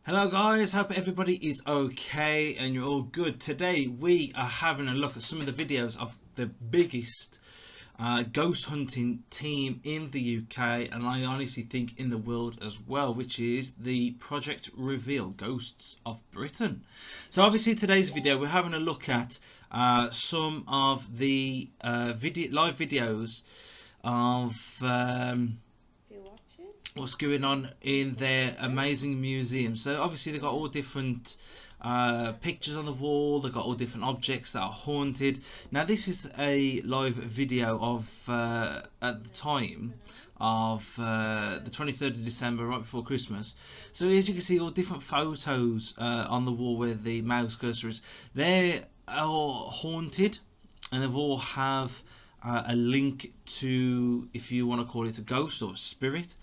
Hello guys, hope everybody is okay and you're all good. Today we are having a look at some of the videos of the biggest ghost hunting team in the UK, and I honestly think in the world as well, which is the Project Reveal Ghosts of Britain. So obviously today's video we're having a look at some of the live videos of what's going on in their amazing museum. So obviously they've got all different pictures on the wall, they've got all different objects that are haunted. Now this is a live video of at the time of the 23rd of December, right before Christmas. So as you can see, all different photos on the wall where the mouse cursor is. They're all haunted, and they've all have a link to, if you want to call it a ghost or a spirit.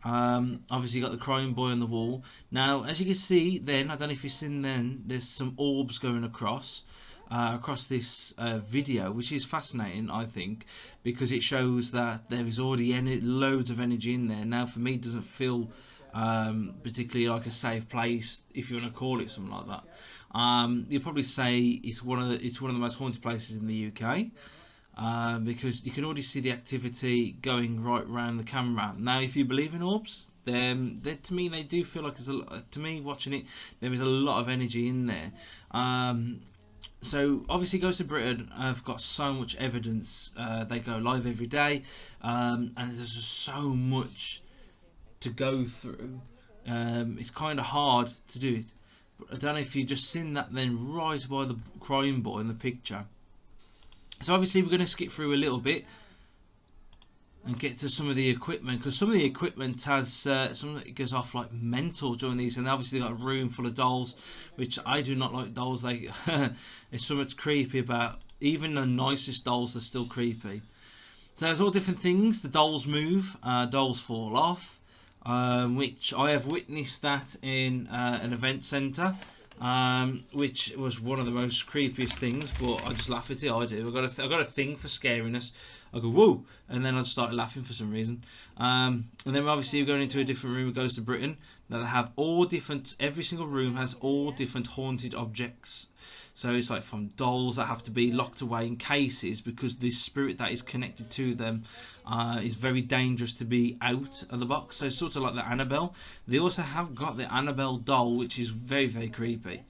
Obviously you got the crying boy on the wall. Now as you can see then, I don't know if you've seen then, there's some orbs going across this video, which is fascinating I think, because it shows that there is already loads of energy in there. Now for me it doesn't feel particularly like a safe place, if you want to call it something like that. You'll probably say it's one of the most haunted places in the UK. Because you can already see the activity going right around the camera. Now, if you believe in orbs, then to me they do feel like to me watching it, there is a lot of energy in there. So obviously, Ghosts of Britain have got so much evidence. They go live every day, and there's just so much to go through. It's kind of hard to do it. But I don't know if you just seen that then right by the crying boy in the picture. So obviously we're going to skip through a little bit and get to some of the equipment, because some of the equipment has some of it goes off like mental during these, and obviously they've got a room full of dolls, which I do not like dolls. Like there's so much creepy about even the nicest dolls are still creepy. So there's all different things. The dolls move, dolls fall off, which I have witnessed that in an event centre. Which was one of the most creepiest things, but I just laugh at it. I do. I got a thing for scariness. I go whoa, and then I start laughing for some reason. And then obviously you're going into a different room. It goes to Britain. That have all different. Every single room has all different haunted objects. So it's like from dolls that have to be locked away in cases because the spirit that is connected to them is very dangerous to be out of the box. So sort of like the Annabelle. They also have got the Annabelle doll, which is very, very creepy.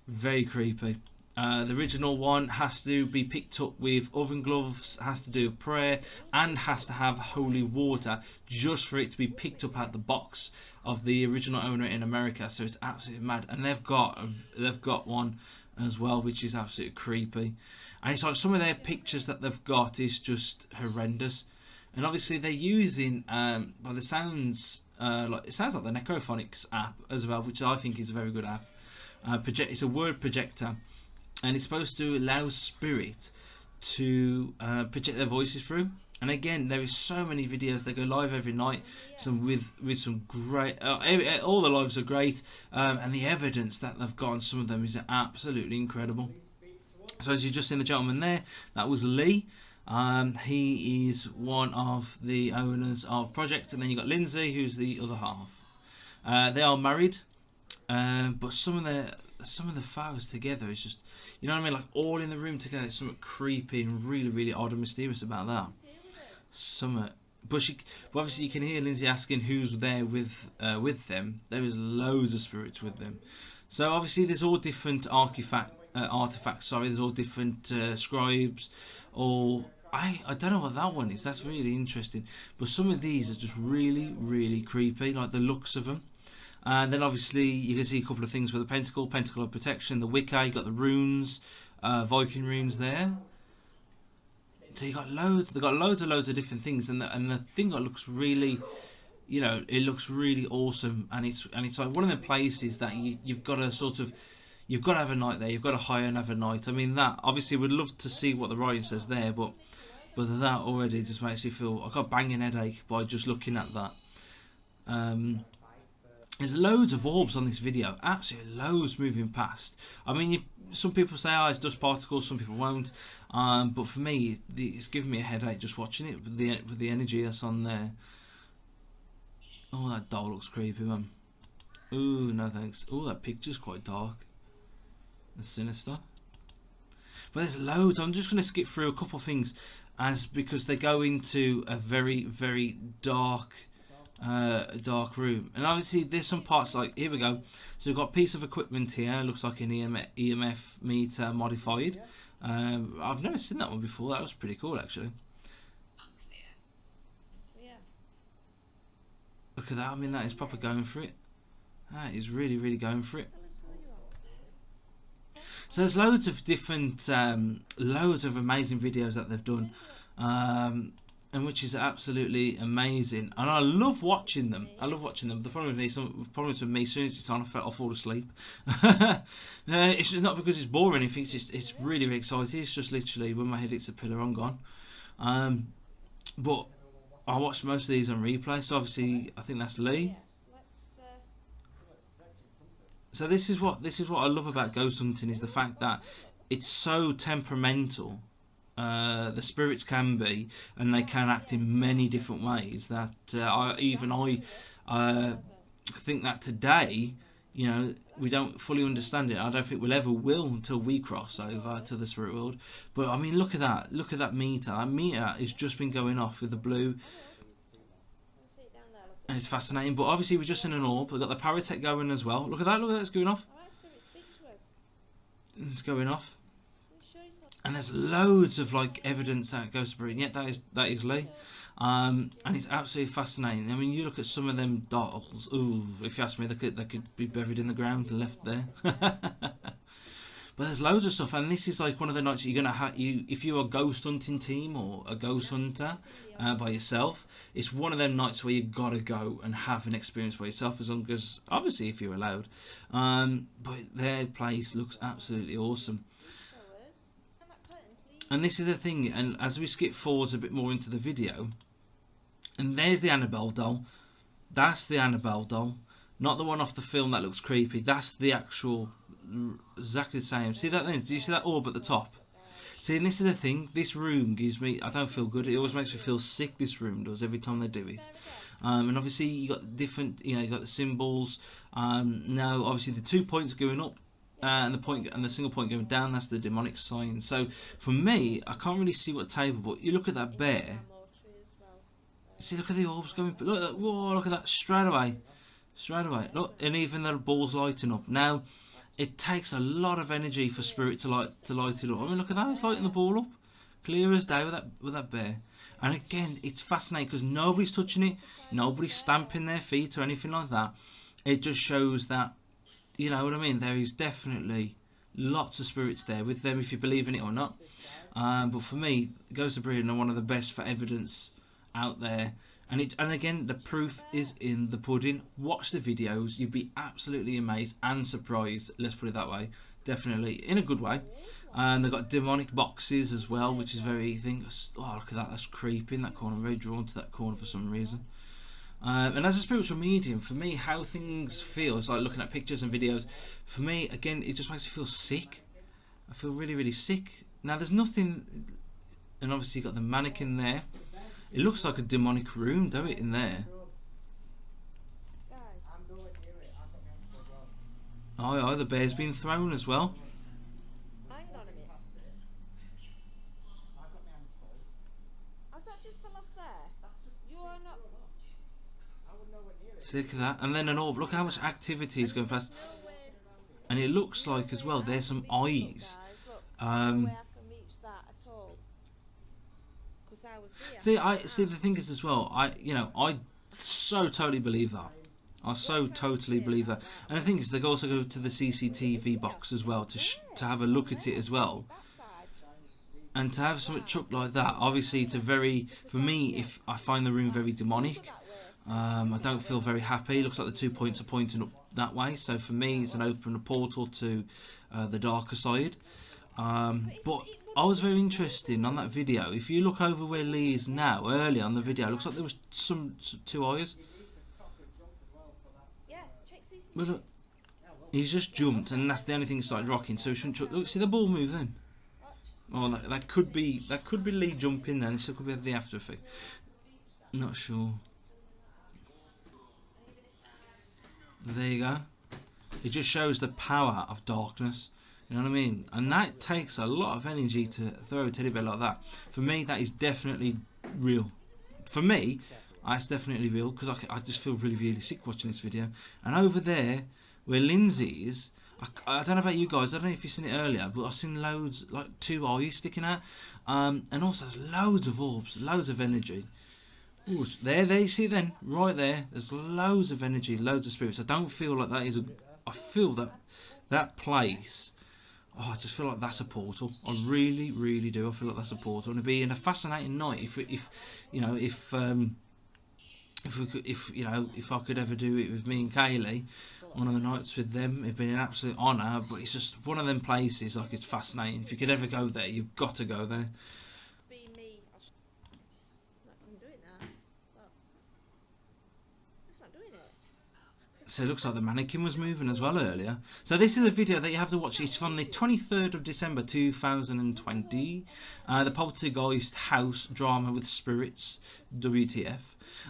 Very creepy. The original one has to be picked up with oven gloves, has to do a prayer, and has to have holy water just for it to be picked up out the box of the original owner in America. So it's absolutely mad. And they've got one as well, which is absolutely creepy. And it's like some of their pictures that they've got is just horrendous. And obviously they're using, by the sounds, like it sounds like the Necrophonics app as well, which I think is a very good app. It's a word projector, and it's supposed to allow spirit to project their voices through. And again, there is so many videos. They go live every night, some with some great. All the lives are great, and the evidence that they've got on some of them is absolutely incredible. So as you just seen the gentleman there, that was Lee. He is one of the owners of Project, and then you got Lindsay, who's the other half. They are married, but some of the photos together is just, you know what I mean, like all in the room together. It's something creepy and really, really odd and mysterious about that. But obviously you can hear Lindsay asking who's there with them. There is loads of spirits with them. So obviously there's all different artifacts. Sorry, there's all different scribes. Or I don't know what that one is. That's really interesting. But some of these are just really, really creepy. Like the looks of them. And then obviously you can see a couple of things with the pentacle of protection, the Wicca. You got the runes, Viking runes there. So you got loads. They got loads of different things, and the thing that looks really, you know, it looks really awesome. And it's like one of the places that you've got to have a night there. You've got to hire and have a night. I mean, that obviously would love to see what the writing says there, but that already just makes you feel. I got a banging headache by just looking at that. There's loads of orbs on this video, absolutely loads moving past. I mean, some people say, oh, it's dust particles, some people won't. But for me, it's giving me a headache just watching it with the energy that's on there. Oh, that doll looks creepy, man. Ooh, no thanks. Ooh, that picture's quite dark and sinister. But there's loads. I'm just going to skip through a couple of things, because they go into a very, very dark room. And obviously there's some parts like, here we go. So we've got a piece of equipment here. Looks like an EMF meter modified. I've never seen that one before. That was pretty cool, actually. Look at that. I mean, that is proper going for it. That is really, really going for it. So there's loads of different, loads of amazing videos that they've done, and which is absolutely amazing. And I love watching them. I love watching them. The problem with me, as soon as it's on, I'll fall asleep. It's just not because it's boring. Anything. It's really, really exciting. It's just literally when my head hits the pillar, I'm gone. But I watch most of these on replay. So obviously, I think that's Lee. So this is what I love about ghost hunting, is the fact that it's so temperamental. The spirits can be, and they can act in many different ways. That I think that today, you know, we don't fully understand it. I don't think we'll ever will until we cross over to the spirit world. But I mean, look at that! Look at that meter. That meter has just been going off with the blue. And it's fascinating, but obviously we're just in an orb. We've got the Paratech going as well. Look at that, it's going off. It's going off. And there's loads of like evidence that goes to Spirit. Yet that is Lee. And it's absolutely fascinating. I mean, you look at some of them dolls. Ooh, if you ask me, they could be buried in the ground and left there. But there's loads of stuff, and this is like one of the nights you're gonna have. If you're a ghost hunting team or a ghost hunter by yourself, it's one of them nights where you gotta go and have an experience by yourself, as long as obviously if you're allowed. But their place looks absolutely awesome. And this is the thing, and as we skip forwards a bit more into the video, and there's the Annabelle doll. That's the Annabelle doll, not the one off the film that looks creepy. That's the actual. Exactly the same. See that then? Do you see that orb at the top? See, and this is the thing. This room gives me. I don't feel good. It always makes me feel sick. This room does every time they do it. And obviously you got different. You know, you got the symbols. Now, obviously the 2 points going up, and the single point going down. That's the demonic sign. So for me, I can't really see what table. But you look at that bear. See, look at the orbs going. Look at that. Whoa! Look at that straight away. Straight away. Look, and even the balls lighting up now. It takes a lot of energy for spirit to light it up. I mean, look at that; it's lighting the ball up, clear as day with that bear. And again, it's fascinating because nobody's touching it, nobody's stamping their feet or anything like that. It just shows that, you know what I mean. There is definitely lots of spirits there with them, if you believe in it or not. But for me, Ghosts of Brilliant are one of the best for evidence out there. And again, the proof is in the pudding. Watch the videos, you'd be absolutely amazed and surprised. Let's put it that way. Definitely in a good way. And they've got demonic boxes as well, which is very oh, look at that, that's creepy in that corner. I'm very drawn to that corner for some reason. And as a spiritual medium, for me, how things feel, it's like looking at pictures and videos. For me, again, it just makes me feel sick. I feel really, really sick. Now, there's nothing, and obviously you've got the mannequin there. It looks like a demonic room, don't it, in there? Oh, the bear's been thrown as well. Hang on a minute. Has that just fell off there? You are not. See, look at that. And then an orb. Look how much activity is going past. And it looks like as well, there's some eyes. See, the thing is as well, I so totally believe that. I so totally believe that. And the thing is, they also go to the CCTV box as well to have a look at it as well. And to have something chucked like that, obviously, for me, if I find the room very demonic, I don't feel very happy. It looks like the 2 points are pointing up that way. So for me, it's an open portal to the darker side. But I was very interested on that video. If you look over where Lee is now, early on the video, it looks like there was some 2 eyes. Well, look, he's just jumped, and that's the only thing that started rocking. So he shouldn't. Look, see the ball move then. Oh, that could be Lee jumping then. It still could be the after effect. Not sure. There you go. It just shows the power of darkness. You know what I mean? And that takes a lot of energy to throw a teddy bear like that. For me, that is definitely real. For me, that's definitely real, because I just feel really, really sick watching this video. And over there, where Lindsay is, I don't know about you guys, I don't know if you've seen it earlier, but I've seen loads, like 2 eyes sticking out. And also there's loads of orbs, loads of energy. Ooh, there you see then, right there, there's loads of energy, loads of spirits. I don't feel like that is I feel that place, oh, I just feel like that's a portal. I really, really do. I feel like that's a portal. And it'd be a fascinating night if I could ever do it with me and Kaylee, one of the nights with them, it'd be an absolute honour. But it's just one of them places, like, it's fascinating. If you could ever go there, you've got to go there. Be me. I'm doing that. Look. It's not doing it. So it looks like the mannequin was moving as well earlier. So this is a video that you have to watch. It's from the 23rd of December 2020. The Poltergeist House Drama with Spirits, WTF.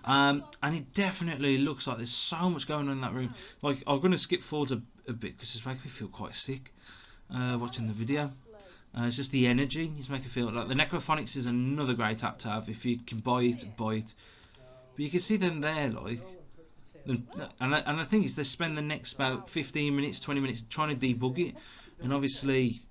And it definitely looks like there's so much going on in that room. Like, I'm going to skip forward a bit because it's making me feel quite sick watching the video. It's just the energy. It's making me feel like the Necrophonics is another great app to have. If you can buy it, buy it. But you can see them there, like. And the thing is, they spend the next about 15 minutes, 20 minutes trying to debug it. And obviously,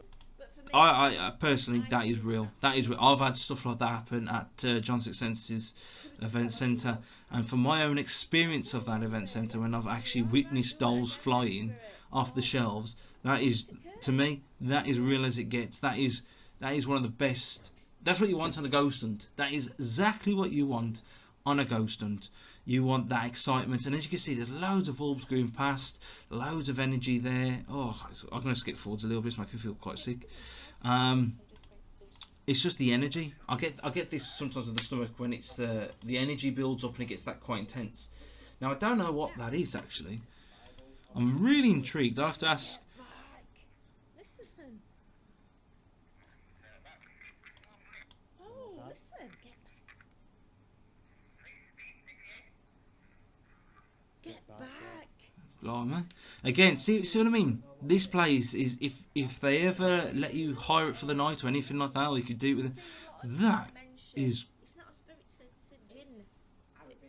I personally, that is real. That is real. I've had stuff like that happen at John Sixth Senses event centre, and from my own experience of that event centre, when I've actually witnessed dolls flying off the shelves, that is, to me, that is real as it gets. That is one of the best. That's what you want on a ghost hunt. That is exactly what you want on a ghost hunt. You want that excitement, and as you can see, there's loads of orbs going past, loads of energy there. Oh, I'm going to skip forwards a little bit, it's making me feel quite sick. It's just the energy. I get this sometimes in the stomach when it's the energy builds up and it gets that quite intense. Now I don't know what that is actually. I'm really intrigued. I have to ask. Listen. Oh, listen. Get back. Blimey. Again, see what I mean? This place is, if they ever let you hire it for the night or anything like that, or you could do it with it, that is... It's not a spirit, it's a gin.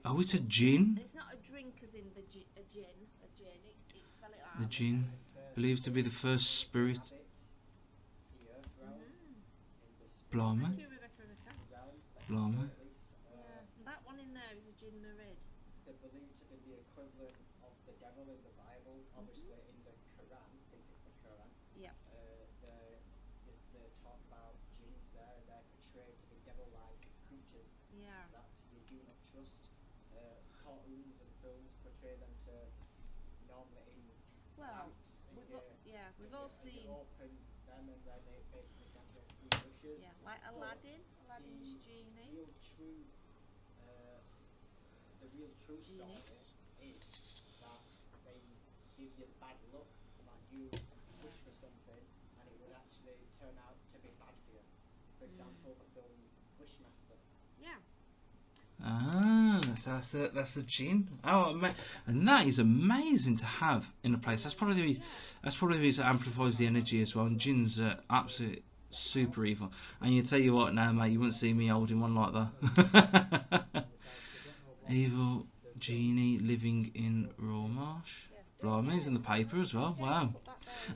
Oh, it's a gin? It's not a drink as in a gin. You spell it out. The gin, believed to be the first spirit. Blimey. Thank you, Rebecca. Blimey. Yeah, that one in there is a gin merid. They're believed to be the equivalent of the devil in the Bible, obviously in the Quran, I think it's the Quran. Yeah. They talk about jinns there, and they're portrayed to be devil-like creatures Yeah. that you do not trust. Cartoons and films portray them to normally in Well, lamps, we've all seen. Open them and then they basically can go through bushes. Yeah, like Aladdin's genie. The real true story is that they give you bad luck, that you wish for something and it would actually turn out to be bad for you. For example, the film Wishmaster. Yeah. Ah, so that's the gin. Oh, and that is amazing to have in a place. That's probably the reason it amplifies the energy as well. And gins are absolutely super evil. And you tell you what, now, mate, you wouldn't see me holding one like that. Evil genie living in Rawmarsh. Blimey, it's in the paper as well. Wow.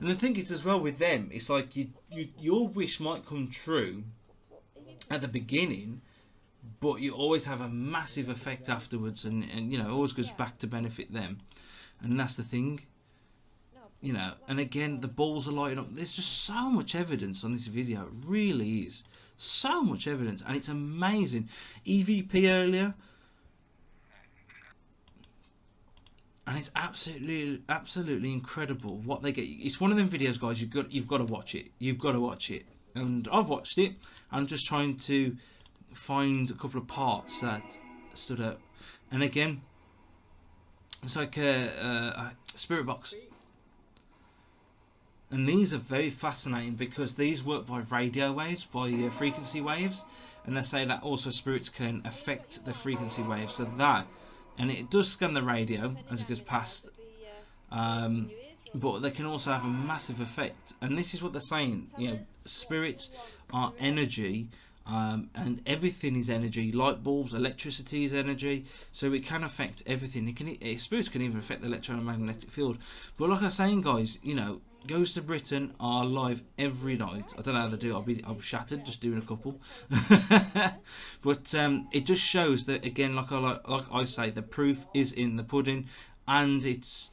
And the thing is, as well with them, it's like your wish might come true at the beginning, but you always have a massive effect afterwards, and you know, it always goes back to benefit them. And that's the thing, you know. And again, the balls are lighting up. There's just so much evidence on this video. It really is so much evidence, and it's amazing. EVP earlier, and it's absolutely incredible what they get. It's one of them videos, guys. You've got to watch it. You've got to watch it. And I've watched it. I'm just trying to find a couple of parts that stood out. And again, it's like a spirit box. And these are very fascinating because these work by radio waves, by frequency waves, and they say that also spirits can affect the frequency waves. So that, and it does scan the radio as it goes past but they can also have a massive effect. And this is what they're saying. You know, spirits are energy. And everything is energy. Light bulbs, electricity is energy, so it can affect everything. Spirits can even affect the electromagnetic field. But like I was saying, guys, you know, Ghost of Britain are live every night. I don't know how they do it. I'll be shattered just doing a couple. But it just shows that, again, like I say, the proof is in the pudding, and it's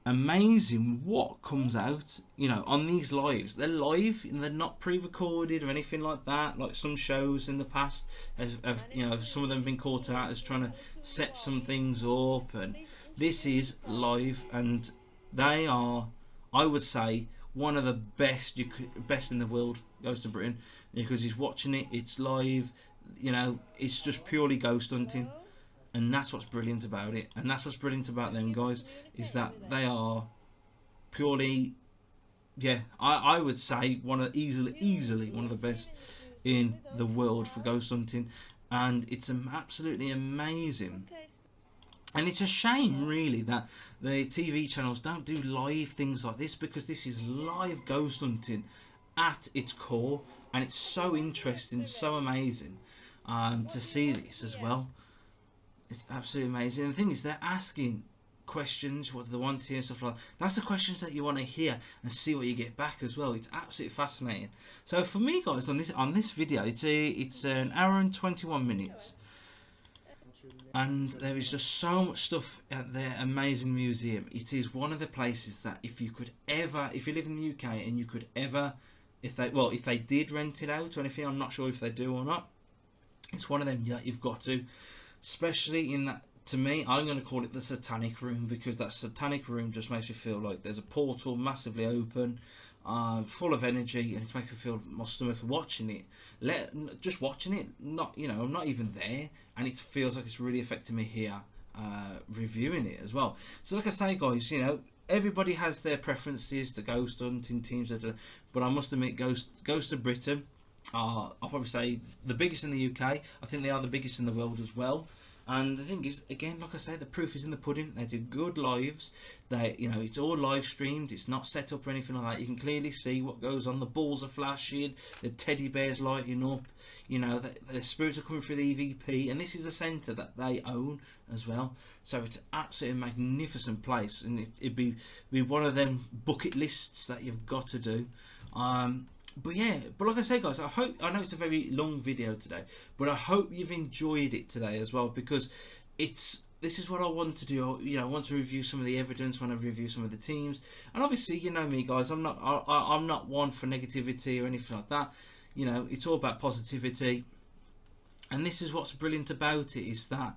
amazing what comes out, you know, on these lives. They're live, and they're not pre-recorded or anything like that, like some shows in the past have you know, some of them have been caught out as trying to set some things up, and this is live, and they are, I would say, one of the best in the world. Goes to Britain, because he's watching it, it's live, you know, it's just purely ghost hunting. And that's what's brilliant about it, and that's what's brilliant about them guys, is that they are purely, yeah, I would say easily one of the best in the world for ghost hunting, and it's absolutely amazing. And it's a shame, really, that the TV channels don't do live things like this, because this is live ghost hunting at its core, and it's so interesting, so amazing to see this as well. It's absolutely amazing. And the thing is, they're asking questions, what do they want to hear, and stuff like that. That's the questions that you want to hear and see what you get back as well. It's absolutely fascinating. So for me, guys, on this video, it's an hour and 21 minutes. And there is just so much stuff at their amazing museum. It is one of the places that if you live in the UK and you could ever, if they did rent it out or anything, I'm not sure if they do or not, it's one of them that you've got to. Especially in that, to me, I'm going to call it the satanic room, because that satanic room just makes me feel like there's a portal massively open, full of energy, and it's making me feel my stomach watching it. Just watching it, not, you know, I'm not even there, and it feels like it's really affecting me here, reviewing it as well. So like I say, guys, you know, everybody has their preferences to ghost hunting teams, but I must admit, Ghost of Britain, I'll probably say the biggest in the UK. I think they are the biggest in the world as well. And the thing is, again, like I say, the proof is in the pudding. They do good lives. They, you know, it's all live streamed. It's not set up or anything like that. You can clearly see what goes on. The balls are flashing. The teddy bears lighting up. You know, the spirits are coming through the EVP. And this is a centre that they own as well. So it's an absolutely magnificent place, and it'd be one of them bucket lists that you've got to do. But yeah, but like I say, guys, I know it's a very long video today, but I hope you've enjoyed it today as well, because this is what I want to do. You know, I want to review some of the evidence, want to review some of the teams, and obviously, you know me, guys, I'm not one for negativity or anything like that. You know, it's all about positivity, and this is what's brilliant about it, is that,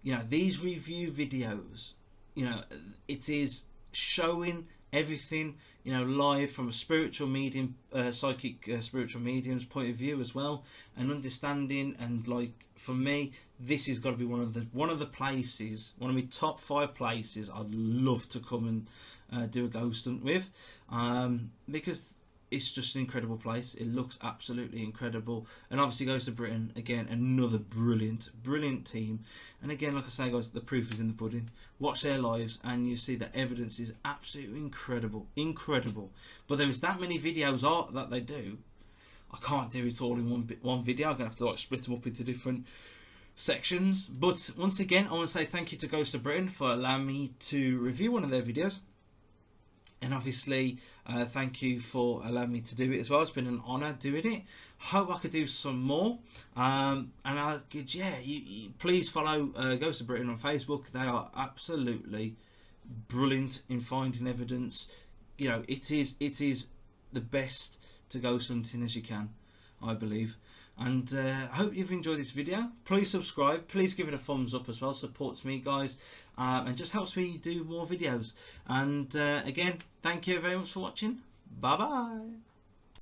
you know, these review videos, you know, it is showing everything, you know, live from a spiritual medium, psychic spiritual medium's point of view as well, and understanding. And like, for me, this has got to be one of the places, one of my top 5 places I'd love to come and do a ghost hunt with, because it's just an incredible place. It looks absolutely incredible, and obviously Ghost of Britain, again, another brilliant team. And again, like I say, guys, the proof is in the pudding. Watch their lives and you see that evidence is absolutely incredible. But there is that many videos that they do. I can't do it all in one video. I'm gonna have to like split them up into different sections. But once again, I want to say thank you to Ghost of Britain for allowing me to review one of their videos. And obviously, thank you for allowing me to do it as well. It's been an honour doing it. Hope I could do some more. And I could, yeah, you please follow Ghost of Britain on Facebook. They are absolutely brilliant in finding evidence. You know, it is the best to ghost hunting as you can, I believe. And I hope you've enjoyed this video. Please subscribe. Please give it a thumbs up as well. Supports me, guys, and just helps me do more videos. And again, thank you very much for watching. Bye bye.